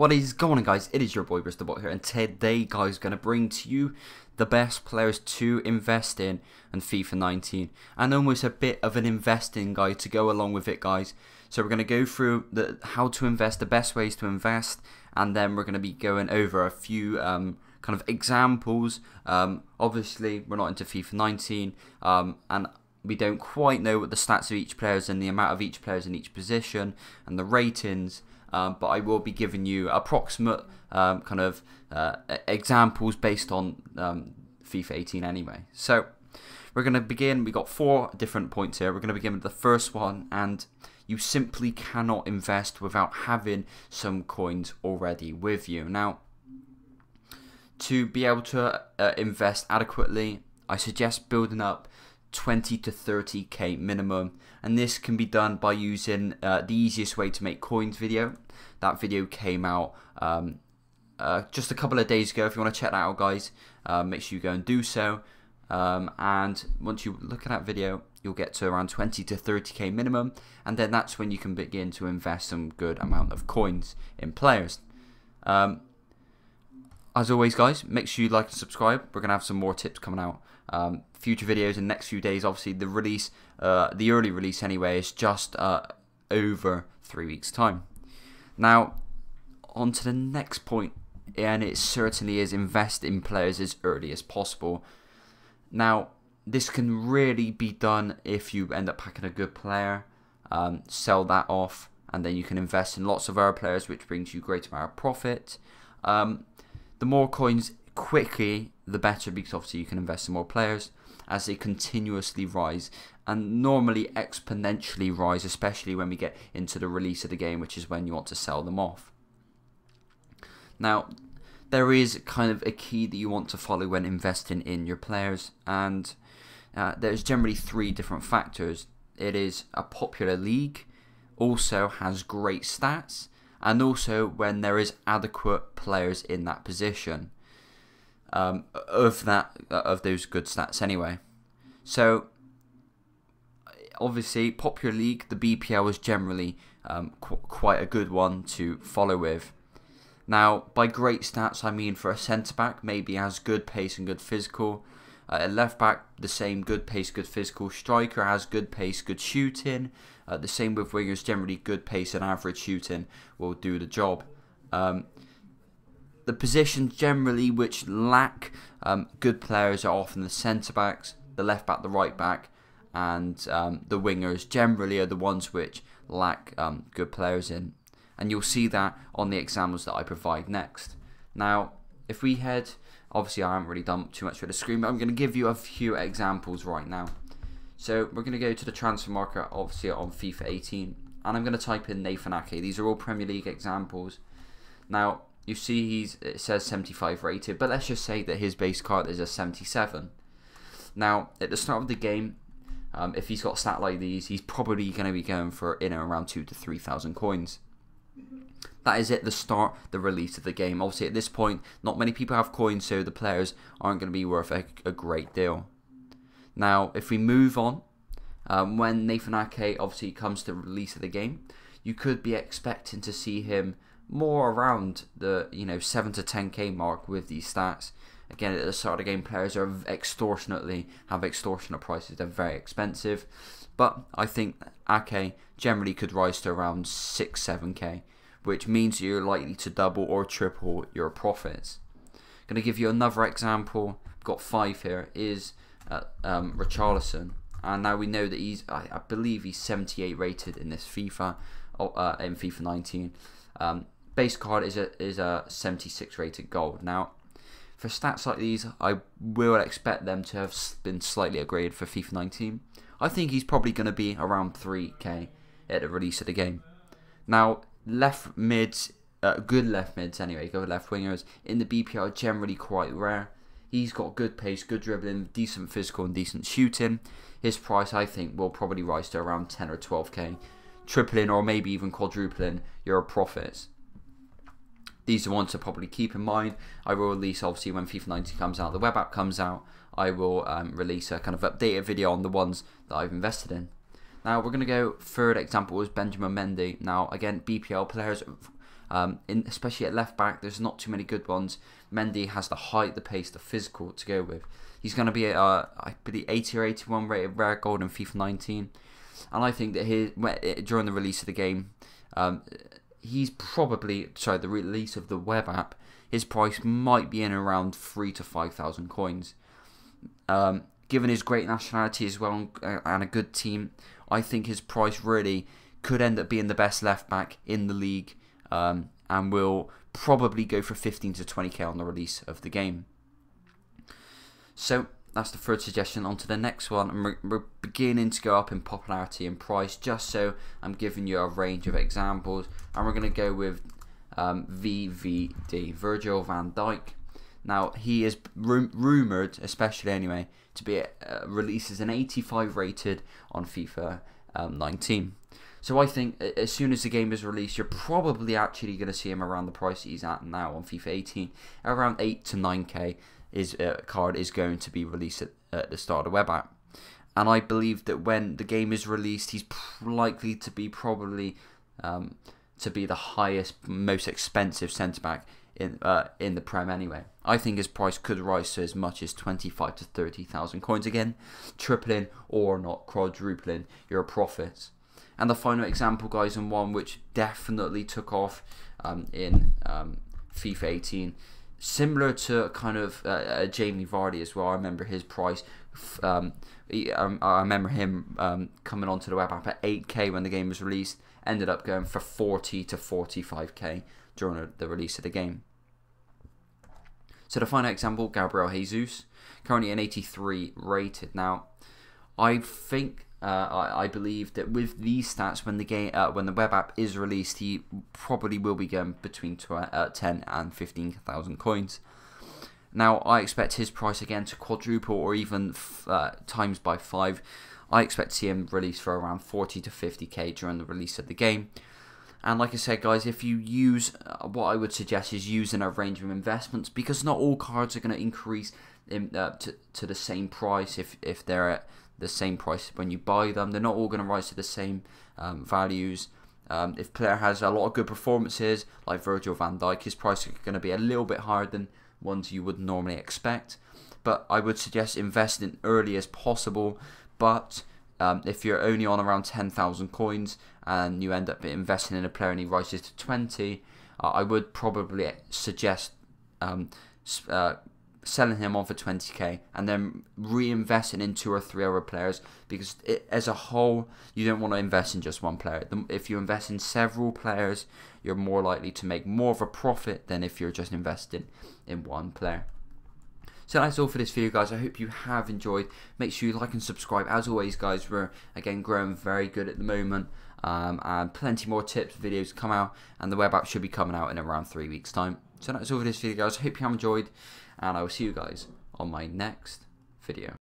What is going on, guys? It is your boy Bristolbot here, and today, guys, going to bring to you the best players to invest in FIFA 19, and almost a bit of an investing guide to go along with it, guys. So we're going to go through how to invest, the best ways to invest, and then we're going to be going over a few kind of examples. Obviously, we're not into FIFA 19, and we don't quite know what the stats of each player is and the amount of each player in each position and the ratings. But I will be giving you approximate kind of examples based on FIFA 18 anyway. So we're going to begin. We've got 4 different points here. We're going to begin with the first one, and you simply cannot invest without having some coins already with you. Now, to be able to invest adequately, I suggest building up 20 to 30k minimum, and this can be done by using the easiest way to make coins video. That video came out just a couple of days ago. If you want to check that out, guys, make sure you go and do so, and once you look at that video, you'll get to around 20 to 30k minimum, and then that's when you can begin to invest some good amount of coins in players. As always, guys, make sure you like and subscribe. We're going to have some more tips coming out. Future videos in the next few days. Obviously, the release, the early release anyway, is just over 3 weeks' time. Now, on to the next point, and it certainly is invest in players as early as possible. Now, this can really be done if you end up packing a good player, sell that off, and then you can invest in lots of other players, which brings you a great amount of profit. The more coins quickly, the better, because obviously you can invest in more players as they continuously rise, and normally exponentially rise, especially when we get into the release of the game, which is when you want to sell them off. Now, there is kind of a key that you want to follow when investing in your players, and there's generally 3 different factors. It is a popular league, also has great stats, and also when there is adequate players in that position. Of those good stats anyway. So obviously, popular league, the BPL is generally quite a good one to follow with. Now, by great stats, I mean for a centre back, maybe has good pace and good physical. A left back, the same, good pace, good physical. Striker has good pace, good shooting. The same with wingers, generally good pace and average shooting will do the job. The positions generally which lack good players are often the centre backs, the left back, the right back, and the wingers generally are the ones which lack good players in. And you'll see that on the examples that I provide next. Now, if we head, obviously I haven't really done too much for the screen, but I'm going to give you a few examples right now. So we're going to go to the transfer market, obviously on FIFA 18, and I'm going to type in Nathan Ake. These are all Premier League examples. Now, you see it says 75 rated, but let's just say that his base card is a 77. Now, at the start of the game, if he's got a stat like these, he's probably going to be going for in and around 2,000 to 3,000 coins. That is at the start, the release of the game. Obviously, at this point, not many people have coins, so the players aren't going to be worth a great deal. Now, if we move on, when Nathan Ake obviously comes to the release of the game, you could be expecting to see him more around the 7 to 10k mark with these stats. Again, at the start of the game, players are have extortionate prices. They're very expensive, but I think Ake generally could rise to around 6-7k, which means you're likely to double or triple your profits. Going to give you another example. I've got 5 here. Is Richarlison, and now we know that he's I believe he's 78 rated in this FIFA in FIFA 19. Base card is a 76 rated gold. Now, for stats like these, I will expect them to have been slightly upgraded for FIFA 19. I think he's probably going to be around 3k at the release of the game. Now, left mids, good left mids anyway, go with left wingers in the BPL are generally quite rare. He's got good pace, good dribbling, decent physical and decent shooting. His price, I think, will probably rise to around 10 or 12k, tripling or maybe even quadrupling your profits. These are ones to probably keep in mind. I will release, obviously, when FIFA 19 comes out, the web app comes out, I will release a kind of updated video on the ones that I've invested in. Now, we're going to go, third example is Benjamin Mendy. Now, again, BPL players Especially at left back, there's not too many good ones. Mendy has the height, the pace, the physical to go with. He's going to be I believe 80 or 81 rated rare gold in FIFA 19, and I think that during the release of the game, he's probably the release of the web app. His price might be in around 3,000 to 5,000 coins. Given his great nationality as well and a good team, I think his price really could end up being the best left back in the league, and will probably go for 15 to 20k on the release of the game. So that's the third suggestion. On to the next one, and we're beginning to go up in popularity and price, just so I'm giving you a range of examples, and we're going to go with VVD, Virgil van Dijk. Now, he is rumoured, especially anyway, to be released as an 85 rated on FIFA 19. So I think as soon as the game is released, you're probably actually going to see him around the price he's at now on FIFA 18. Around 8 to 9k his card is going to be released at the start of the web app. And I believe that when the game is released, he's likely to be probably to be the highest, most expensive centre-back in the Prem anyway. I think his price could rise to as much as 25 to 30,000 coins again, tripling or not quadrupling your profits. And the final example, guys, and one which definitely took off in FIFA 18, similar to kind of Jamie Vardy as well. I remember his price. I remember him coming onto the web app at 8k when the game was released. Ended up going for 40 to 45k during the release of the game. So the final example, Gabriel Jesus, currently an 83 rated. Now, I think I believe that with these stats, when the web app is released, he probably will be going between 10 and 15,000 coins. Now, I expect his price again to quadruple or even times by 5. I expect to see him released for around 40 to 50k during the release of the game. And like I said, guys, if you use, what I would suggest is using a range of investments, because not all cards are going to increase to the same price if they're at the same price when you buy them. They're not all going to rise to the same values. If player has a lot of good performances, like Virgil van Dijk, his price is going to be a little bit higher than ones you would normally expect. But I would suggest investing early as possible. But if you're only on around 10,000 coins and you end up investing in a player and he rises to 20, I would probably suggest selling him on for 20k and then reinvesting in 2 or 3 other players, because as a whole, you don't want to invest in just one player. If you invest in several players, you're more likely to make more of a profit than if you're just investing in one player. So that's all for this video, guys. I hope you have enjoyed. Make sure you like and subscribe. As always, guys, we're again growing very good at the moment, and plenty more tips, videos come out, and the web app should be coming out in around 3 weeks' time. So that's all for this video, guys. I hope you have enjoyed, and I will see you guys on my next video.